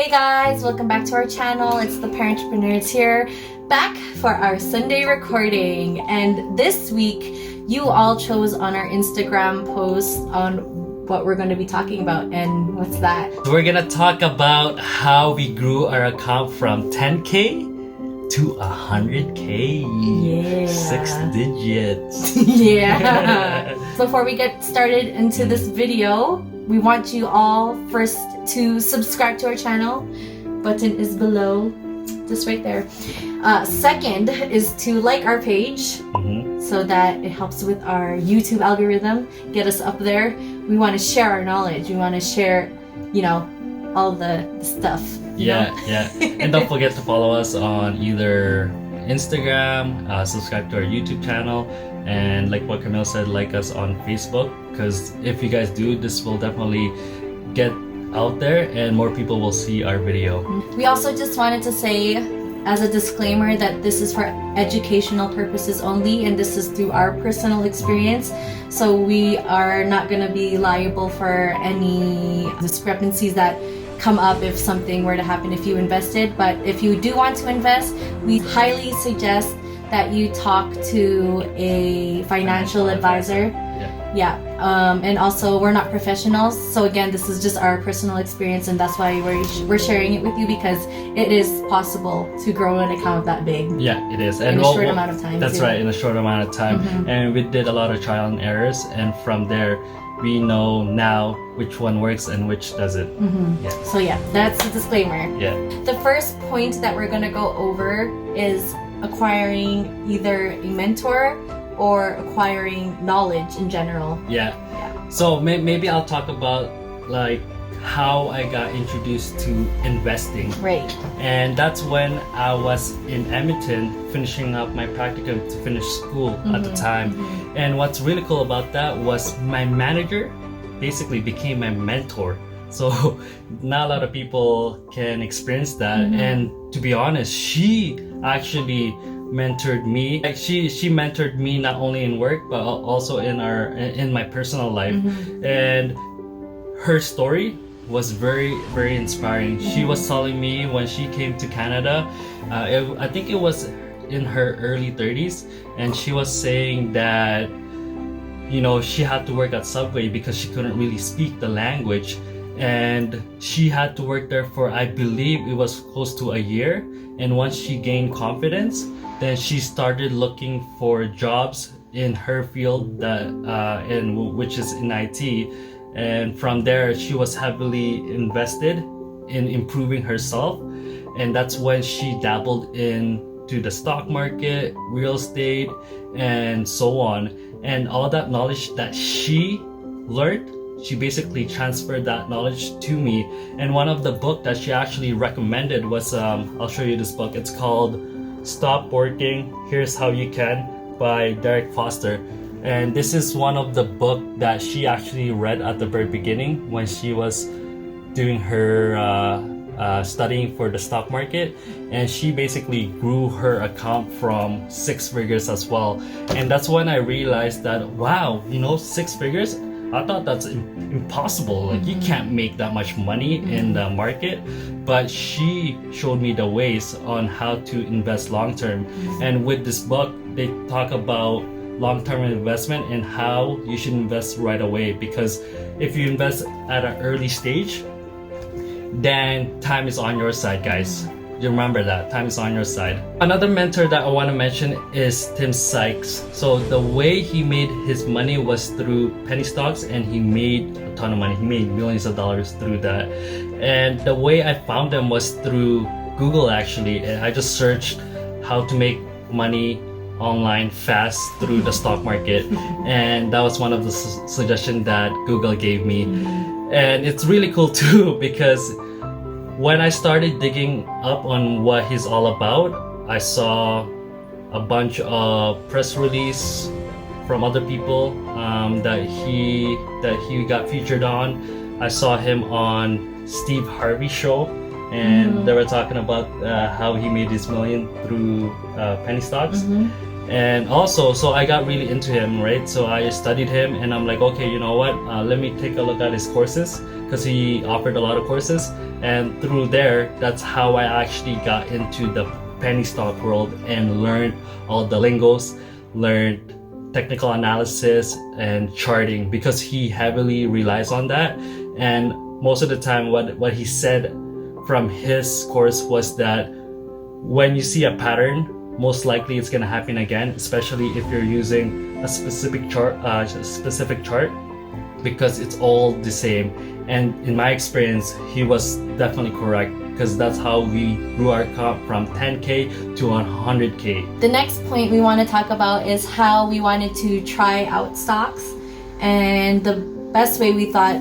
Hey guys, welcome back to our channel. It's the Parentrepreneurs here, back for our Sunday recording. And this week, you all chose on our Instagram post on what we're going to be talking about. And what's that? We're gonna talk about how we grew our account from 10K to 100K. Yeah. 6 digits. Yeah. Before we get started into this video, we want you all first to subscribe to our channel. Button is below, just right there. Second is to like our page so that it helps with our YouTube algorithm, get us up there. We want to share our knowledge. We want to share, all the stuff. Yeah. And don't forget to follow us on either Instagram, subscribe to our YouTube channel, and like what Camille said, like us on Facebook, because if you guys do, this will definitely get out there and more people will see our video. We also just wanted to say as a disclaimer that this is for educational purposes only, and this is through our personal experience, so we are not going to be liable for any discrepancies that come up if something were to happen if you invested. But if you do want to invest, we highly suggest that you talk to a financial advisor. And also, we're not professionals, so again, this is just our personal experience, and that's why we're sharing it with you, because it is possible to grow an account that big. Yeah, it is, and in a short amount of time. That's right, in a short amount of time. And we did a lot of trial and errors, and from there we know now which one works and which doesn't. So that's the disclaimer. The first point that we're going to go over is acquiring either a mentor or acquiring knowledge in general. So maybe I'll talk about like how I got introduced to investing. Right. And that's when I was in Edmonton finishing up my practicum to finish school at the time. And what's really cool about that was my manager basically became my mentor. So not a lot of people can experience that. And to be honest, she actually mentored me. Like she mentored me not only in work but also in my personal life. And her story was very, very inspiring. She was telling me when she came to Canada, I think it was in her early 30s, and she was saying that she had to work at Subway because she couldn't really speak the language, and she had to work there for, I believe it was close to a year. And once she gained confidence, then she started looking for jobs in her field which is in IT. And from there, she was heavily invested in improving herself. And that's when she dabbled into the stock market, real estate, and so on. And all that knowledge that she learned, she basically transferred that knowledge to me. And one of the books that she actually recommended was, I'll show you this book. It's called Stop Working, Here's How You Can by Derek Foster. And this is one of the books that she actually read at the very beginning when she was doing her studying for the stock market. And she basically grew her account from 6 figures as well. And that's when I realized that, wow, 6 figures? I thought that's impossible. Like, you can't make that much money in the market. But she showed me the ways on how to invest long term. And with this book, they talk about long-term investment and how you should invest right away, because if you invest at an early stage, then time is on your side, guys. You remember that time is on your side. Another mentor that I want to mention is Tim Sykes. So the way he made his money was through penny stocks, and he made a ton of money. He made millions of dollars through that. And the way I found them was through Google, actually. And I just searched how to make money online fast through the stock market, and that was one of the suggestions that Google gave me. And it's really cool too, because when I started digging up on what he's all about, I saw a bunch of press release from other people that he got featured on. I saw him on Steve Harvey's show, and they were talking about how he made his million through penny stocks. And also, so I got really into him, right? So I studied him, and I'm like, okay, you know what? Let me take a look at his courses, because he offered a lot of courses. And through there, that's how I actually got into the penny stock world and learned all the lingos, learned technical analysis and charting, because he heavily relies on that. And most of the time, what he said from his course was that when you see a pattern, most likely it's going to happen again, especially if you're using a specific chart, because it's all the same. And in my experience, he was definitely correct, because that's how we grew our account from 10K to 100K. The next point we want to talk about is how we wanted to try out stocks, and the best way we thought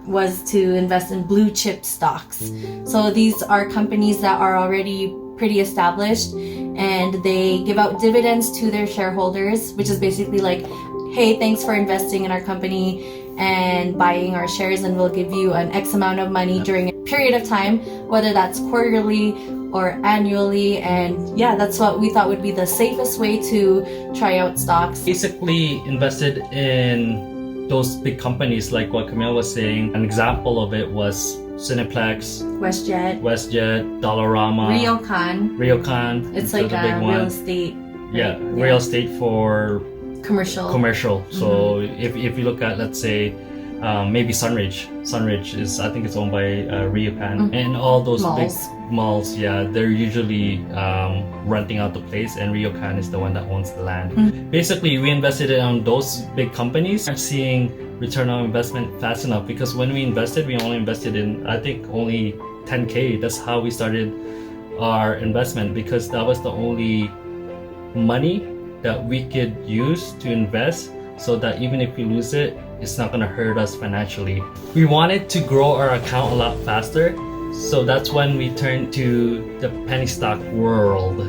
was to invest in blue chip stocks. So these are companies that are already pretty established, and they give out dividends to their shareholders, which is basically like, hey, thanks for investing in our company and buying our shares, and we'll give you an X amount of money during a period of time, whether that's quarterly or annually. And yeah, that's what we thought would be the safest way to try out stocks. Basically invested in those big companies, like what Camille was saying. An example of it was Cineplex, WestJet, Dollarama, Ryokan. It's like a real estate. Yeah, real estate for commercial. So if you look at, let's say, maybe Sunridge is, I think it's owned by Ryokan, and all those big malls, yeah, they're usually renting out the place, and Ryokan is the one that owns the land. Basically, we invested in those big companies. I'm seeing return on investment fast enough, because when we invested, we only invested in, I think, only 10K. That's how we started our investment, because that was the only money that we could use to invest, so that even if we lose it, it's not going to hurt us financially. We wanted to grow our account a lot faster, so that's when we turned to the penny stock world.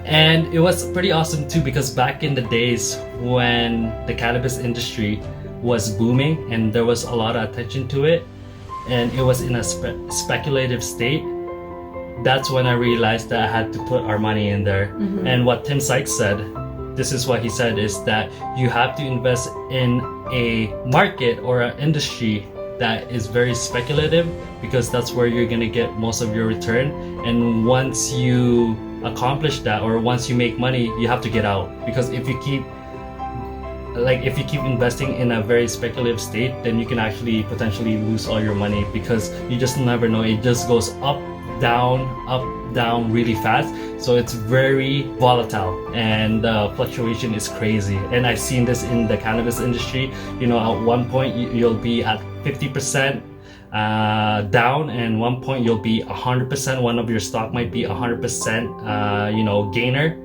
And it was pretty awesome too, because back in the days when the cannabis industry was booming and there was a lot of attention to it, and it was in a speculative state, that's when I realized that I had to put our money in there. And what Tim Sykes said, this is what he said, is that you have to invest in a market or an industry that is very speculative, because that's where you're going to get most of your return. And once you accomplish that, or once you make money, you have to get out, because if you keep investing in a very speculative state, then you can actually potentially lose all your money, because you just never know. It just goes up, down really fast. So it's very volatile, and the fluctuation is crazy. And I've seen this in the cannabis industry. You know, at one point you'll be at 50% down, and one point you'll be 100%. One of your stock might be 100% gainer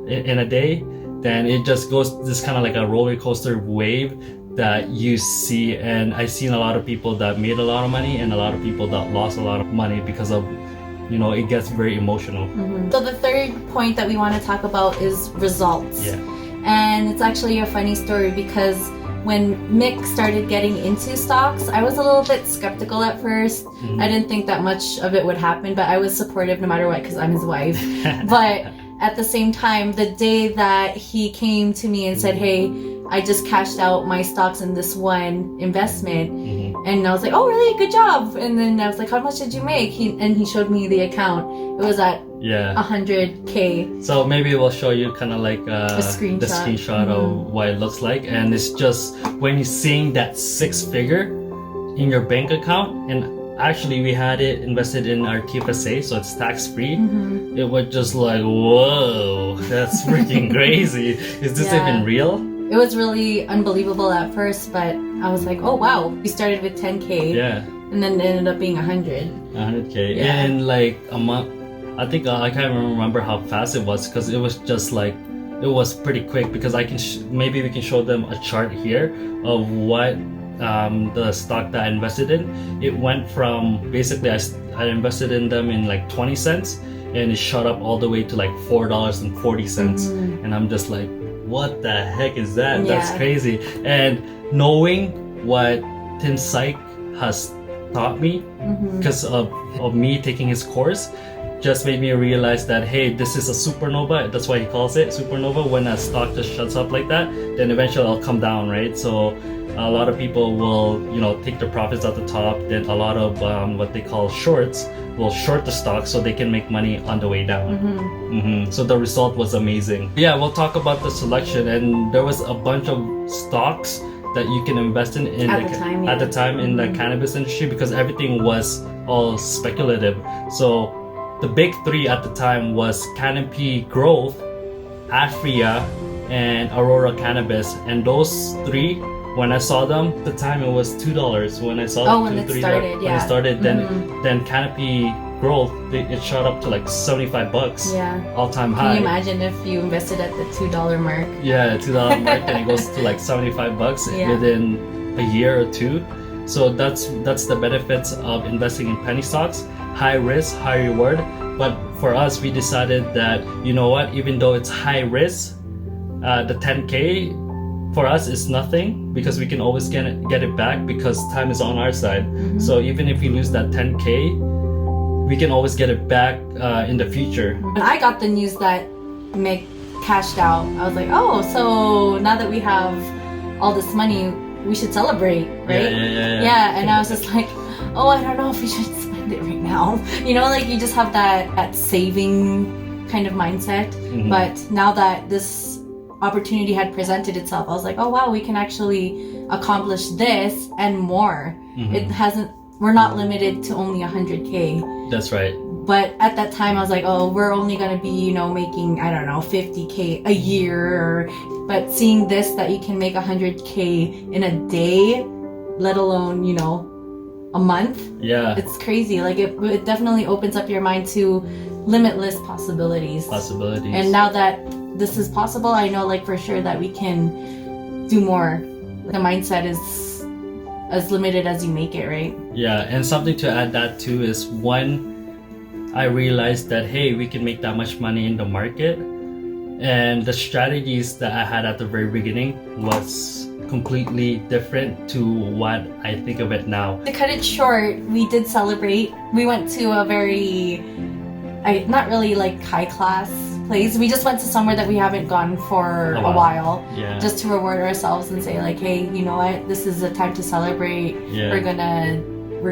in a day. Then it just goes this kind of like a roller coaster wave that you see. And I've seen a lot of people that made a lot of money, and a lot of people that lost a lot of money, because of, it gets very emotional. So the third point that we want to talk about is results. Yeah. And it's actually a funny story, because when Mick started getting into stocks, I was a little bit skeptical at first. I didn't think that much of it would happen, but I was supportive no matter what, because I'm his wife. But at the same time, the day that he came to me and said, hey, I just cashed out my stocks in this one investment, and I was like, oh really, good job. And then I was like, how much did you make? He showed me the account. It was at 100K. So maybe we'll show you kind of like the screenshot of what it looks like. And it's just when you're seeing that 6-figure in your bank account, and actually we had it invested in our TFSA, so it's tax-free. It was just like, whoa, that's freaking crazy. Is this even real? It was really unbelievable at first, but I was like, oh wow, we started with 10K, and then it ended up being 100K. In like a month. I think I can't remember how fast it was, because it was just like, it was pretty quick. Because I can maybe we can show them a chart here of what the stock that I invested in. It went from, basically I invested in them in like 20 cents, and it shot up all the way to like $4.40. And I'm just like, what the heck is that? That's crazy. And knowing what Tim Syke has taught me, because of me taking his course, just made me realize that, hey, this is a supernova. That's why he calls it supernova. When a stock just shuts up like that, then eventually it'll come down, right? So a lot of people will, take their profits at the top. Then a lot of what they call shorts will short the stock so they can make money on the way down. So the result was amazing. Yeah, we'll talk about the selection, and there was a bunch of stocks that you can invest in at the time in the cannabis industry, because everything was all speculative. So the big three at the time was Canopy Growth, Afria, and Aurora Cannabis. And those three, when I saw them, at the time it was $2. When I saw when it started, when it started, then Canopy Growth, it shot up to like $75. Yeah, all-time high. Can you imagine if you invested at the $2 mark? Yeah, $2 mark, then it goes to like $75 within a year or two. So that's the benefits of investing in penny stocks. High risk, high reward. But for us, we decided that, you know what, even though it's high risk, the 10K for us is nothing, because we can always get it back, because time is on our side. So even if we lose that 10K, we can always get it back in the future. When I got the news that Mick cashed out, I was like, oh, so now that we have all this money, we should celebrate, right? Yeah, and I was just like, oh, I don't know if we should spend it right now. Like you just have that saving kind of mindset. But now that this opportunity had presented itself, I was like, oh wow, we can actually accomplish this and more. We're not limited to only 100K. That's right. But at that time, I was like, oh, we're only gonna be, making, I don't know, 50K a year. But seeing this, that you can make 100K in a day, let alone, a month. Yeah. It's crazy. Like it definitely opens up your mind to limitless possibilities. And now that this is possible, I know like for sure that we can do more. The mindset is as limited as you make it, right? Yeah, and something to add that too is when I realized that, hey, we can make that much money in the market, and the strategies that I had at the very beginning was completely different to what I think of it now. To cut it short, we did celebrate. We went to a very, not really like high class place. We just went to somewhere that we haven't gone for a while. Yeah. Just to reward ourselves and say like, hey, you know what? This is a time to celebrate. Yeah. We're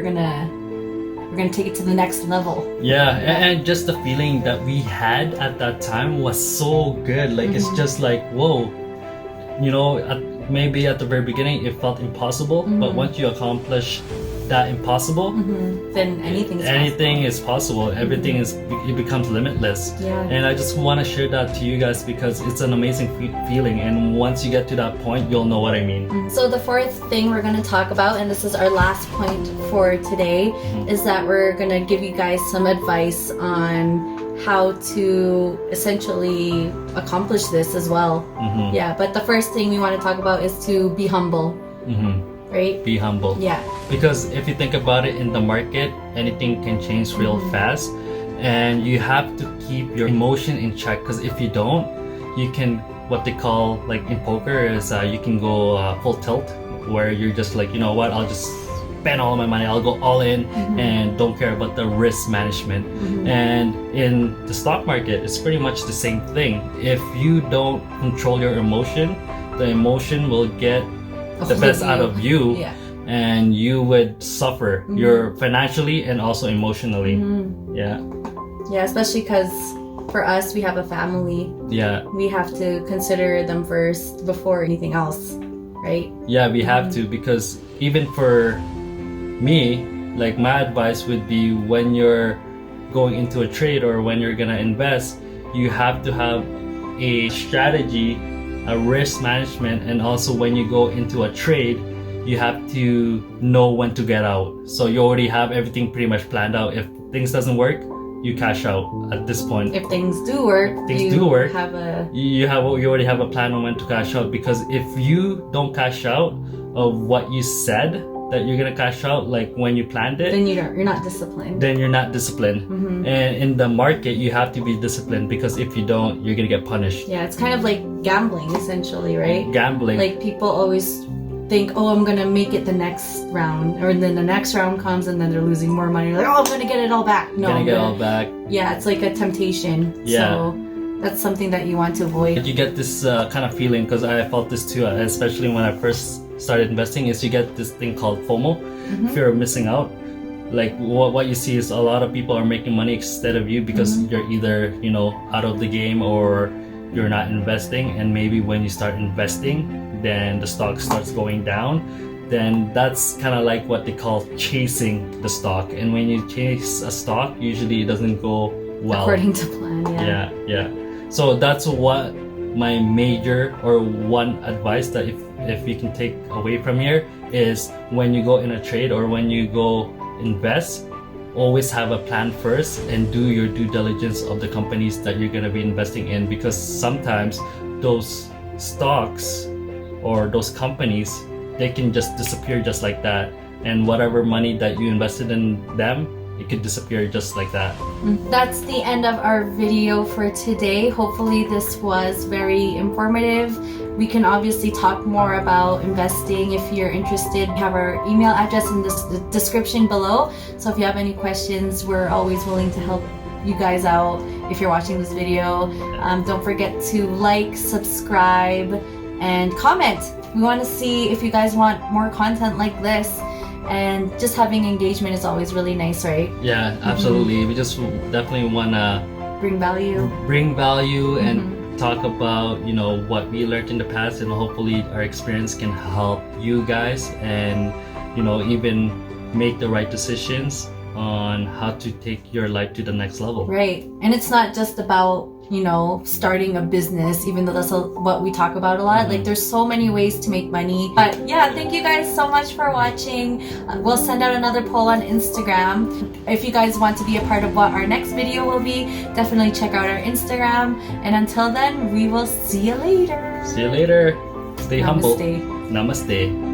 gonna take it to the next level. Yeah, and just the feeling that we had at that time was so good. Like it's just like, whoa, maybe at the very beginning it felt impossible, but once you accomplish that impossible, then anything is possible. Everything it becomes limitless. Yeah. And I just want to share that to you guys because it's an amazing feeling, and once you get to that point, you'll know what I mean. So the fourth thing we're going to talk about, and this is our last point for today, is that we're going to give you guys some advice on how to essentially accomplish this as well. Yeah, but the first thing we want to talk about is to be humble. Right? Be humble. Yeah. Because if you think about it, in the market, anything can change real fast, and you have to keep your emotion in check. Because if you don't, you can, what they call like in poker is you can go full tilt, where you're just like, you know what, I'll just spend all of my money, I'll go all in and don't care about the risk management. And in the stock market, it's pretty much the same thing. If you don't control your emotion, the emotion will get the best out of you, and you would suffer. You're financially and also emotionally. Yeah, especially because for us, we have a family. Yeah, we have to consider them first before anything else, right? Yeah, we have to, because even for me, like my advice would be, when you're going into a trade or when you're gonna invest, you have to have a strategy, a risk management, and also when you go into a trade, you have to know when to get out. So you already have everything pretty much planned out. If things doesn't work, you cash out at this point. If things do work, you already have a plan on when to cash out. Because if you don't cash out of what you said that you're gonna cash out, like when you planned it, then you're not disciplined. And in the market, you have to be disciplined, because if you don't, you're gonna get punished. Yeah, it's kind of like gambling essentially, right? Gambling. Like people always think, oh, I'm gonna make it the next round, or then the next round comes and then they're losing more money. You're like, oh, I'm gonna get it all back. No, Gonna get all back. Yeah, it's like a temptation. Yeah. So that's something that you want to avoid. You get this kind of feeling, because I felt this too, especially when I first started investing, is you get this thing called FOMO, fear of missing out. Like what you see is a lot of people are making money instead of you, because you're either, you know, out of the game or you're not investing. And maybe when you start investing, then the stock starts going down. Then that's kind of like what they call chasing the stock. And when you chase a stock, usually it doesn't go well. According to plan, yeah. Yeah. So that's what my major or one advice that if you can take away from here is, when you go in a trade or when you go invest, always have a plan first and do your due diligence of the companies that you're going to be investing in, because sometimes those stocks or those companies, they can just disappear just like that, and whatever money that you invested in them, it could disappear just like that. That's the end of our video for today. Hopefully this was very informative. We can obviously talk more about investing if you're interested. We have our email address in the description below. So if you have any questions, we're always willing to help you guys out if you're watching this video. Don't forget to like, subscribe, and comment. We want to see if you guys want more content like this. And just having engagement is always really nice, right? Yeah, absolutely. We just definitely want to bring value and talk about, you know, what we learned in the past, and hopefully our experience can help you guys, and, you know, even make the right decisions on how to take your life to the next level. Right. And it's not just about, you know, starting a business, even though that's what we talk about a lot. Like, there's so many ways to make money. But yeah, thank you guys so much for watching. We'll send out another poll on Instagram. If you guys want to be a part of what our next video will be, definitely check out our Instagram. And until then, we will see you later. See you later. Stay humble. Namaste. Namaste.